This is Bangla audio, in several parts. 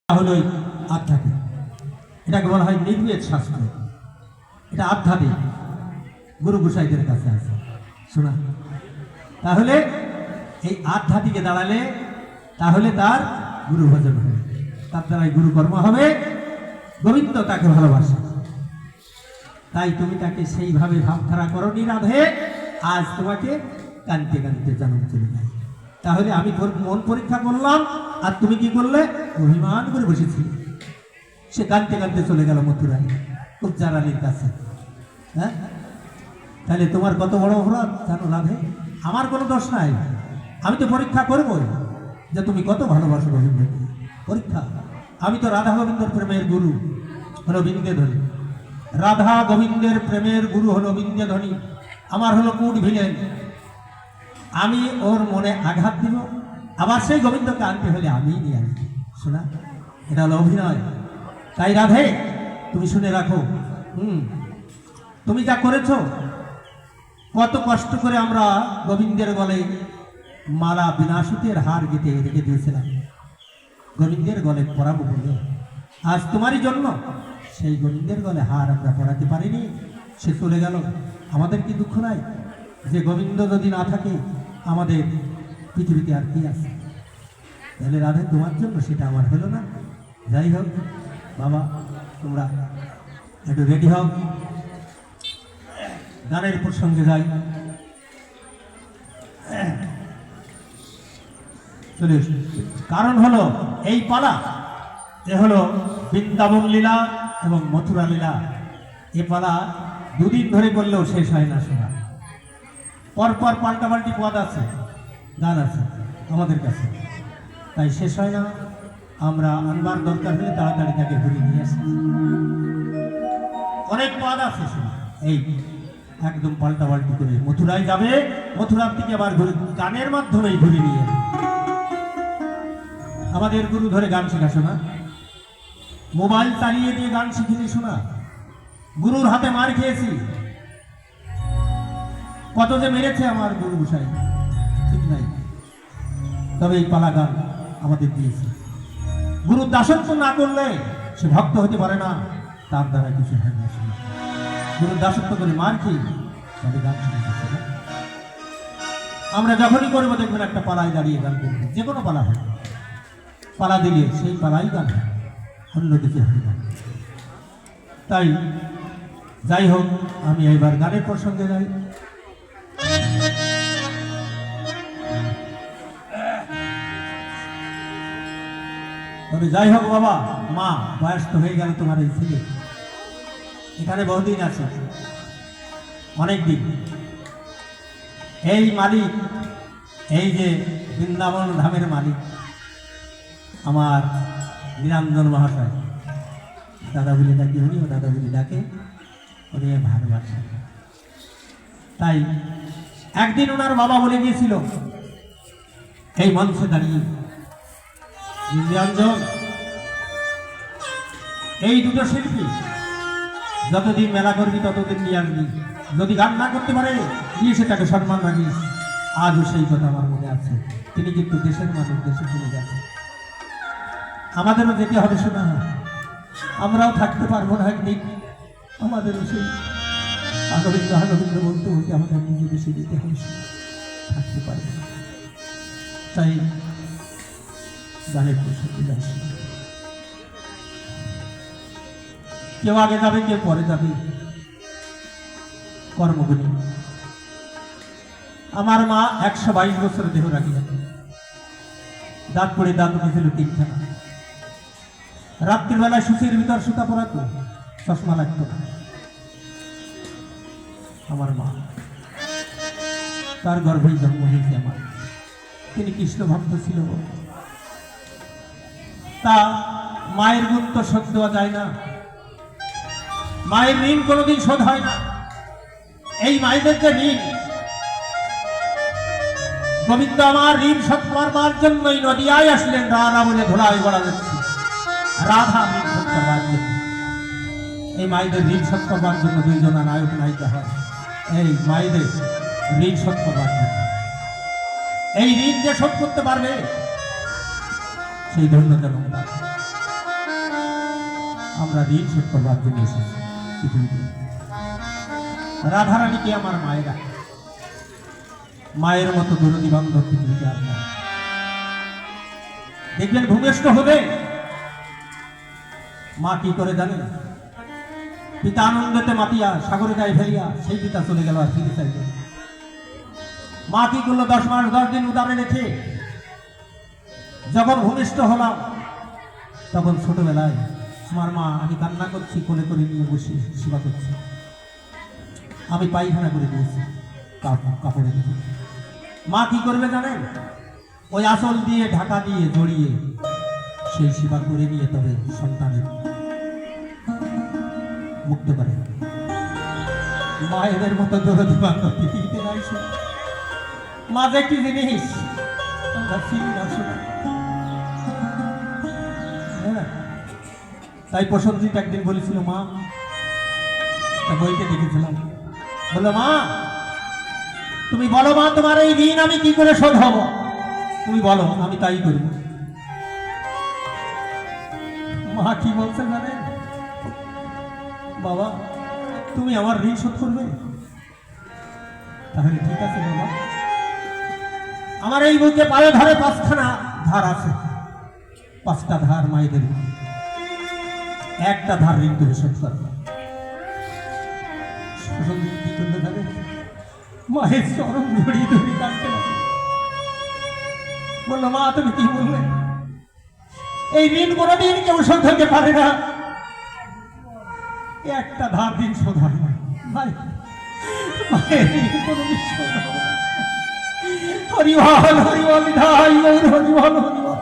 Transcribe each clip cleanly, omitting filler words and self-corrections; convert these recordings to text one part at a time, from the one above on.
হলো আধ্যাত্মিক, এটাকে বলা হয় নির্বেদ শাস্ত্র। এটা আধ্যাত্মিক, গুরু গোসাইদের কাছে আছে শোনা। তাহলে এই আধ্যাত্মিকে দাঁড়ালে তাহলে তার গুরু ভজন হবে, তার দ্বারাই গুরু কর্ম হবে, গোবিন্দ তাকে ভালোবাসে। তাই তুমি তাকে সেইভাবে ভাবধারা করনি রাধে, আজ তোমাকে কানতে কানতে জন্ম চলে যায়। তাহলে আমি মন পরীক্ষা করলাম আর তুমি কি করলে? অভিমান করে বসেছিলে। সে কানতে কানতে চলে গেল মথুরায় কুবজা রানীর কাছে। হ্যাঁ, তাহলে তোমার কত বড় অপরাধ জানো রাধে? আমার কোনো দোষ নাই, আমি তো পরীক্ষা করবো যে তুমি কত ভালোবাসো গোবিন্দকে। পরীক্ষা, আমি তো রাধা গোবিন্দের প্রেমের গুরু হলো বিন্দেধ্বনি, রাধা গোবিন্দের প্রেমের গুরু হলো বিন্দেধ্বনি, আমার হলো কুট ভিলেন। আমি ওর মনে আঘাত দিব, আবার সেই গোবিন্দকে আনতে হলে আমি নিয়ে আসবো। শোনা, এটা হলো অভিনয়। তাই রাধে তুমি শুনে রাখো, তুমি যা করেছ, কত কষ্ট করে আমরা গোবিন্দের গলে মালা বিনাশুতের হার গেঁথে রেখে দিয়েছিলাম, গোবিন্দের গলে পরাবো বলে। আজ তোমারই জন্য সেই গোবিন্দের গলে হার আমরা পরাতে পারিনি, সে চলে গেল। আমাদের কি দুঃখ নাই যে গোবিন্দ যদি না থাকে আমাদের পৃথিবীতে আর কি আছে? তাহলে রাধে তোমার জন্য সেটা আমার হলো না। যাই হোক বাবা, তোমরা একটু রেডি হও, গানের প্রসঙ্গে যাই। চলে কারণ হলো এই পালা, এ হলো বৃন্দাবন লীলা এবং মথুরা লীলা। এ পালা দুদিন ধরে করলেও শেষ হয় না। শোনা, পরপর পাল্টাপাল্টি পদ আছে, গান আছে আমাদের কাছে, তাই শেষ হয় না। আমরা আনবার দরকার হলে তাড়াতাড়ি তাকে ঘুরে নিয়ে আসি। অনেক পদ আছে, শোনা, এই একদম পাল্টাপাল্টি করে মথুরায় যাবে, মথুরার থেকে আবার ঘুরে গানের মাধ্যমেই ঘুরে নিয়ে আমাদের গুরু ধরে গান শেখা। শোনা, মোবাইল চালিয়ে দিয়ে গান শিখিনি। শোনা, গুরুর হাতে মার খেয়েছি, কত যে মেরেছে আমার গুরু গোসাই ঠিক নাই। তবে এই পালা গান আমাদের দিয়েছে। গুরুর দাসত্ব না করলে সে ভক্ত হতে পারে না, তার দ্বারা কিছু হয় না। গুরুর দাসত্ব করে মার খেয়ে তবে গান শুনতেছে না। আমরা যখনই করবো দেখবেন একটা পালায় দাঁড়িয়ে গান করবো, যে কোনো পালা হয়, পালা দিলে সেই পালাই গান হয়, অন্য কিছু হয় না। তাই যাই হোক, আমি এবার গানের প্রসঙ্গে যাই। তবে যাই হোক বাবা, মা বয়স তো হয়ে গেল তোমার এই ছেলে, এখানে বহুদিন আছে, অনেক দিন। এই মালিক, এই যে বৃন্দাবন ধামের মালিক আমার নিরঞ্জন মহাশয়, দাদা বলে ডাকি, উনিও দাদা বলে ডাকে, উনি ভালোবাসেন। তাই একদিন ওনার বাবা বলে গিয়েছিল এই মঞ্চে দাঁড়িয়ে, নিরঞ্জন, এই দুটো শিল্পী যতদিন মেলা করবি ততদিন নিয়ে আসবি, যদি গান না করতে পারে নিয়ে সেটাকে সম্মান রাখিস। আজও সেই কথা আমার মনে আছে। তিনি কিন্তু দেশের মানুষ, দেশে চলে গেছে, আমাদেরও যেতে হবে। শোনা, আমরাও থাকতে পারবো না একদিন, আমাদেরও সেই আগবিন্দ আগবিন্দ বলতে বলতে আমাদের নিজে দেশে যেতে হবে, থাকতে পারবো না। তাই গানের প্রসঙ্গে যাচ্ছি, কেউ আগে যাবে, কেউ পরে যাবে, কর্মগুলি। আমার মা 122 বছর দেহ রাখিলেন, দাঁত পড়ে দাঁত উঠেছিল 3খানা। রাত্রিবেলায় সুচির ভিতর সুতা পরাতো, চশমা লাগতো না। আমার মা, তার গর্ভেই জন্ম হয়েছে আমার। তিনি কৃষ্ণ ভক্ত ছিল, তা মায়ের গুণ তো শোধ দেওয়া যায় না, মায়ের ঋণ কোনোদিন শোধ হয় না। এই মায়েদের যে ঋণ, গোবিন্দ আমার ঋণ শোধ করবার জন্যই নদিয়ায় আসলেন, রাধা বলে ধোলায় বলা যাচ্ছে, রাধা ঋণ শোধ করবার জন্য। এই মায়েদের ঋণ শোধ করবার জন্য দুইজনা নায়ক নায়িকা হয়, এই মায়েদের ঋণ শোধ করবার জন্য। এই ঋণ যে শোধ করতে পারবে সেই ধন্য যেন আমরা ঋণ শোধ করবার জন্য এসেছি পৃথিবীতে। রাধারানীকে আমার মায়েরা, মায়ের মতো দরদী বান্ধব পৃথিবীতে আর নাই। দেখবেন ভূমিষ্ঠ হবে মা কি করে জানেন? পিতা আনন্দতে মাতিয়া সাগরে গায়ে ফেলিয়া সেই পিতা চলে গেল আর ফিরে চাইল। মা কি করলো? 10 মাস 10 দিন উদারে রেখে যখন ভূমিষ্ঠ হলাম তখন ছোটবেলায় আমার মা, আমি কান্না করছি, কোলে করে নিয়ে বসে সেবা করছি। আমি পায়খানা করে দিয়েছি কাপড়ে দিয়ে। মা কি করবে জানেন? ওই আঁচল দিয়ে ঢাকা দিয়ে জড়িয়ে সেই সেবা করে নিয়ে তবে সন্তানের মুক্ত করে। মায়েদের মতো দরদি বান্ধব পৃথিবীতে নাই। মা যে কি জিনিস আমরা চিনি না। তাই প্রসঞ্জিৎ একদিন বলেছিল, মা, বইতে দেখেছিলাম, বললো, মা তুমি বলো, মা তোমার এই ঋণ আমি কি করে শোধ হব? তুমি বলো, আমি তাই করব। মা কি বলছে জানেন? বাবা, তুমি আমার ঋণ শোধ করবে? তাহলে ঠিক আছে বাবা, আমার এই বুকে পায়ে ধরে 5খানা ধার আছে, 5টা ধার মায়েদের, একটা ধার ঋণ তুমি শোধ করবে। কি করলে জানে? মায়ের চরম জড়িয়ে ধরে কাঁদতে লাগে। বললো, মা তুমি কি বললে? এই ঋণ কোনোদিন কেউ শোধ হতে পারে না, একটা ধার দিন শোধ হয় না ভাই। মায়ের ঋণ কোনোদিন শোধ হবে না। হরিবল হরিবল ধাই গৌর হরিবল হরিবল।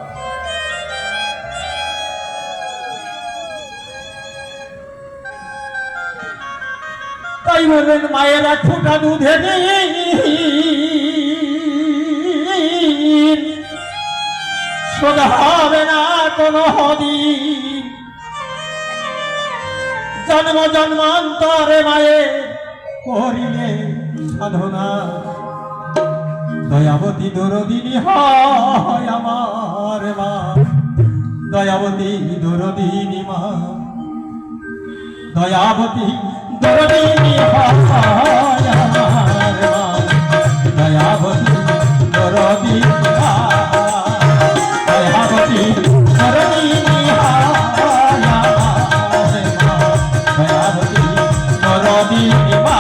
তাই বলেন মায়ের 1 ফোঁটা দুধে শোধ হবে না কোনো দিন। জন্ম জন্মান্তরে মায়ে করিলে সাধনা, দয়াবতী দরদিনী হয় আমার মা, দয়াবতী দরদিনী মা, দয়াবতী দরদিনী হয় আমার মা, দয়াবতী দরদিনী মা, দয়াবতী দরদিনী হয় আমার মা, দয়াবতী দরদিনী মা।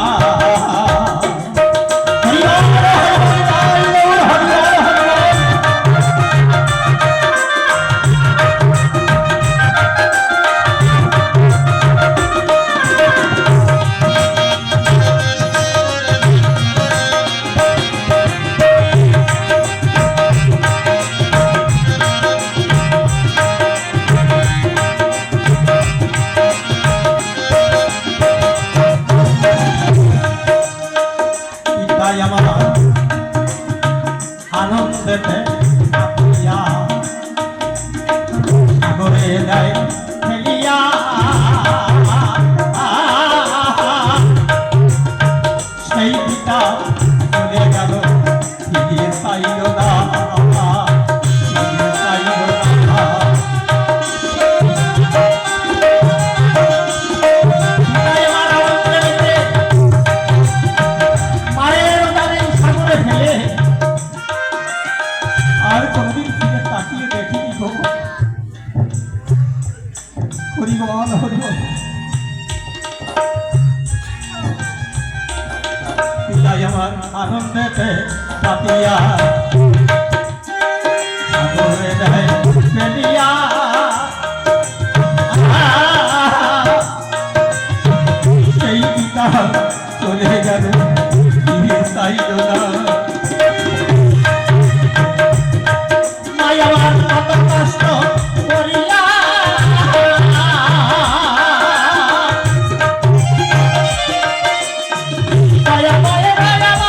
আনন্দেতে মাতিয়া সাগরে যায় ফেলিয়া, সেই পিতা চলে গেল ফিরিয়ে চাইল না, ফিরিয়ে চাইল না। মায়ের উদারে সাগরে ফেলে আর কোনদিন ফিরে তাকিয়ে দেখিনি গো। হরিবল হরিবল। পিতাই আমার আনন্দেতে পাতিয়া সাগরে দেয় ফেলিয়া, সেই পিতা চলে গেল ফিরে চাইল না। আমার কত কষ্ট করিয়া দয়া দয়া দয়া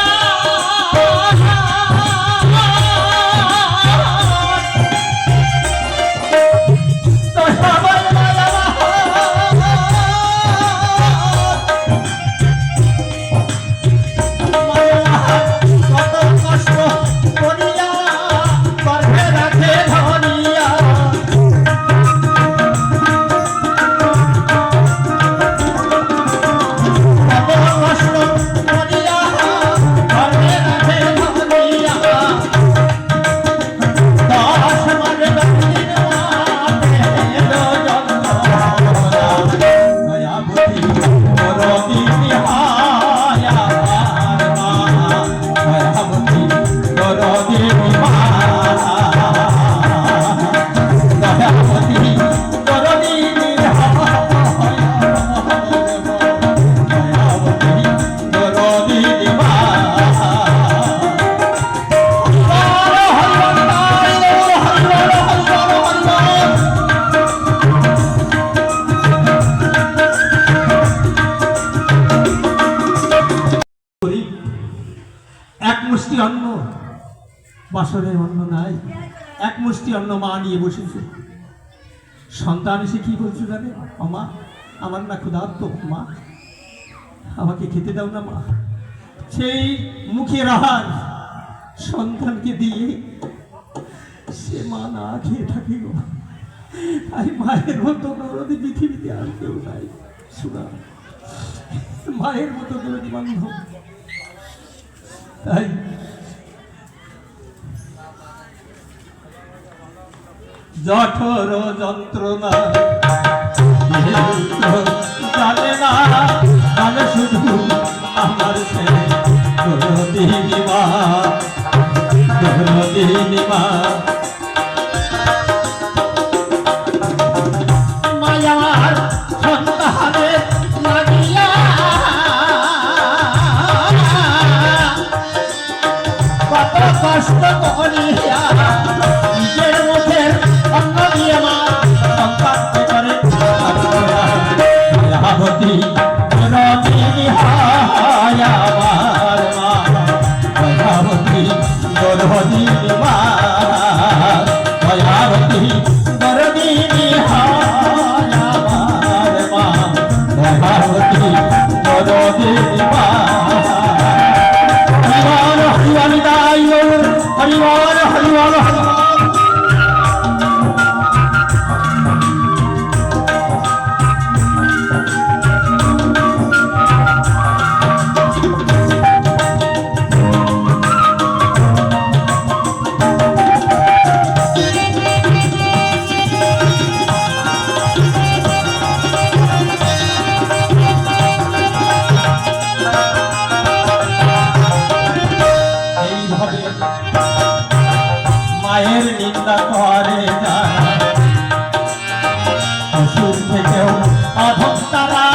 বাসরে অন্ন নাই, এক মুষ্টি অন্ন মা নিয়ে বসেছে। সন্তান এসে কি বলছে জানে, মা আমার না ক্ষুধার্ত, মা আমাকে খেতে দাও না মা। সেই মুখের আহার সন্তানকে দিয়ে সে মা না খেয়ে থাকে গো। তাই মায়ের মতো দরদি পৃথিবীতে আর কেউ নাই। শোনা, মায়ের মতো দরদি বান্ধব। তাই জঠর যন্ত্রণা জানে না, জানে শুধু আমার সে দরদিনী মা, দরদিনী মা। মায়ার সন্তানের লাগিয়া কত কষ্ট করিয়া নিজের মুখের অন্ন দিয়ে মা সন্তানকে করে দয়াবতী দরদিনী হয় আমার মা, দয়াবতী দরদিনী মা, দয়াবতী দরদিনী হয় আমার মা, দয়াবতী দরদিনী মা। হরিবল হরিবল দাই হরিবল হরিবল হরিবল। মায়ের নিন্দা করে যারা, অসুর থেকেও অধম তারা,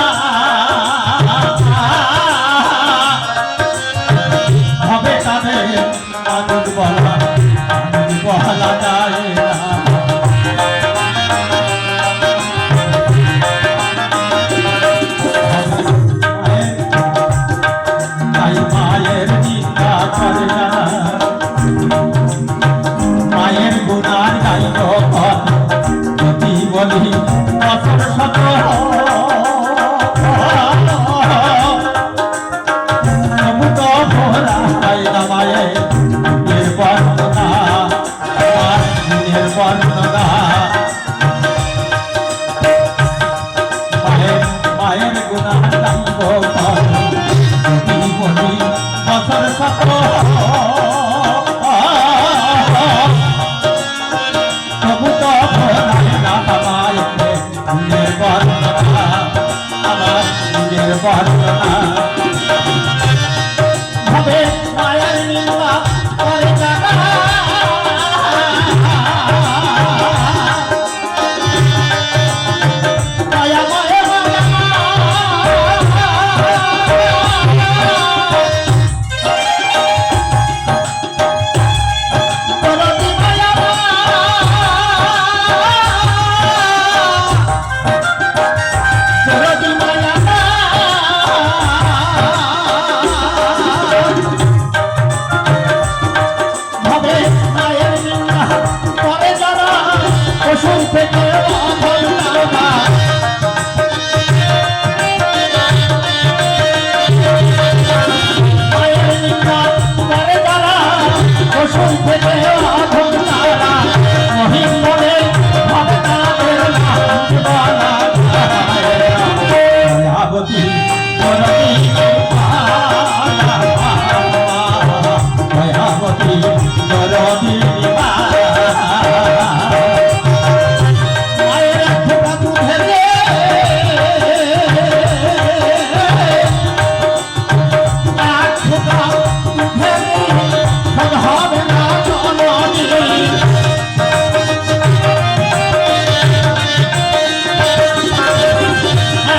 হবে তাদের মানুষ বলা যায় না। তাই মায়ের নিন্দা করে যারা, মায়ের গুণার গাইব যদি বলি বছর শত, তবু তো ভোলা হয় না মায়ের গুণের বর্ণনা, আমার গুণের বর্ণনা। মায়ের গুণার গাইব যদি বলি বছর শত, হবে মায়ের নিন্দা করে যারা, মায়া মায়া মায়া দরদি মায়া দরদি মায়া হবে মায়ের নিন্দা করে যারা, অসুর থেকে অভয় না। মায়ের নিন্দা করে যারা, অসুর থেকে অভয় না। মহিম মনে হবে তাদের নাম বলা যায় না। দয়াবতী দরদিনী মা, দয়াবতী দরদিনী মা। মায়ের এক ফোঁটা দুধের এক ফোঁটা দুধের শোধ হবে না জননী।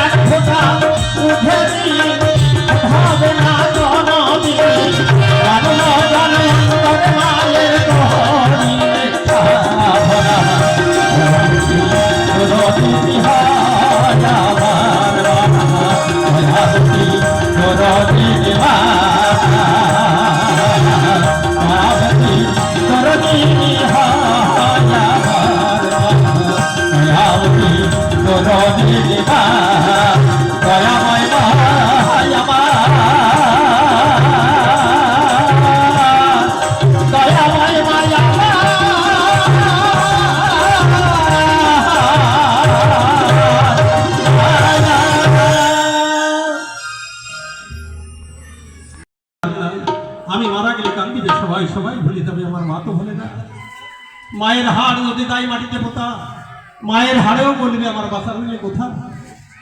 এক ফোঁটা দুধের শোধ হবে না জননী। জানো না জানো তবে মায়ের দোহরি দরদিনী হয় আমার মা, দয়াবতী দরদিনী মা, দয়াবতী জননী মা দয়াময় মা আমার দয়াময় মা আমি মারা গেলে কান্দিবে সবাই, সবাই ভুলে যাবে, আমার মা তো ভুলে না। মায়ের হাড় যদি তাই মাটিতে পোতা, মায়ের হাড়েও বলবে আমার বাসা হইলে কোথা।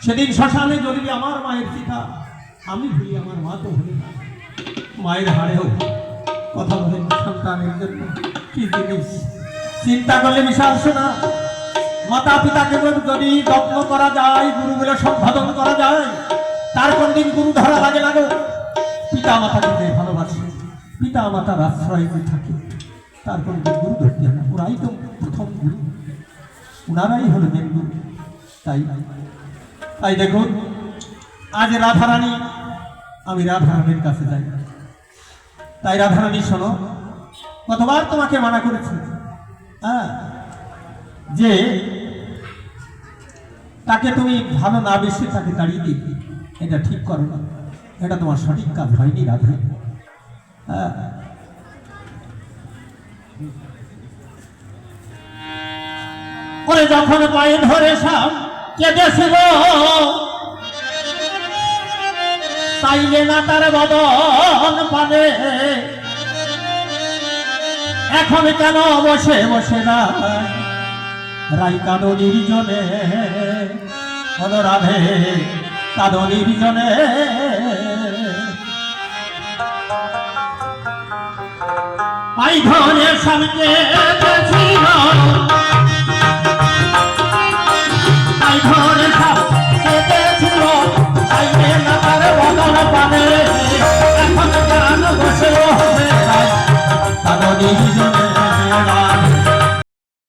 সেদিন শ্মশানে জ্বলবে আমার মায়ের চিতা, আমি ভুলি আমার মা তো ভুলে না। মায়ের হাড়েও কথা বলেন সন্তানের জন্য কি জিনিস, চিন্তা করলে বিশাল শোনা। মাতা পিতাকে যদি যত্ন করা যায়, গুরুগুলো সম্পাদন করা যায়, তার কোনদিন গুরু ধরা লাগে না গো। পিতা মাতাকে যে ভালোবাসে, পিতা মাতার আশ্রয় যে থাকে, তার কোনদিন গুরু ধরতে হয় না। ওরাই তো প্রথম গুরু, ওনারাই হলো মেন গুরু। তাই দেখুন আজ রাধারানী, আমি রাধারানীর কাছে যাই। তাই রাধারানী শোনো, কতবার তোমাকে মানা করেছি যে তাকে তুমি ভালো না বেশি তাকে তাড়িয়ে দিবে, এটা ঠিক করো না, এটা তোমার সঠিক কাজ হয়নি রাধা। ওরে যখন পায়ে ধরে সাম কেঁদেছিল, তাইলে না তার বদন পানে, এখন কেন বসে বসে রাই কাঁদো নির্জনে, অনুরাধে কাঁদো নির্জনে। পাই ধরে সামকে ছিল, পাই ধরে সামকে ছিল, তাইলে না তার বদন পানে, এখন কেন বসে বসে কাঁদো নির্জনে।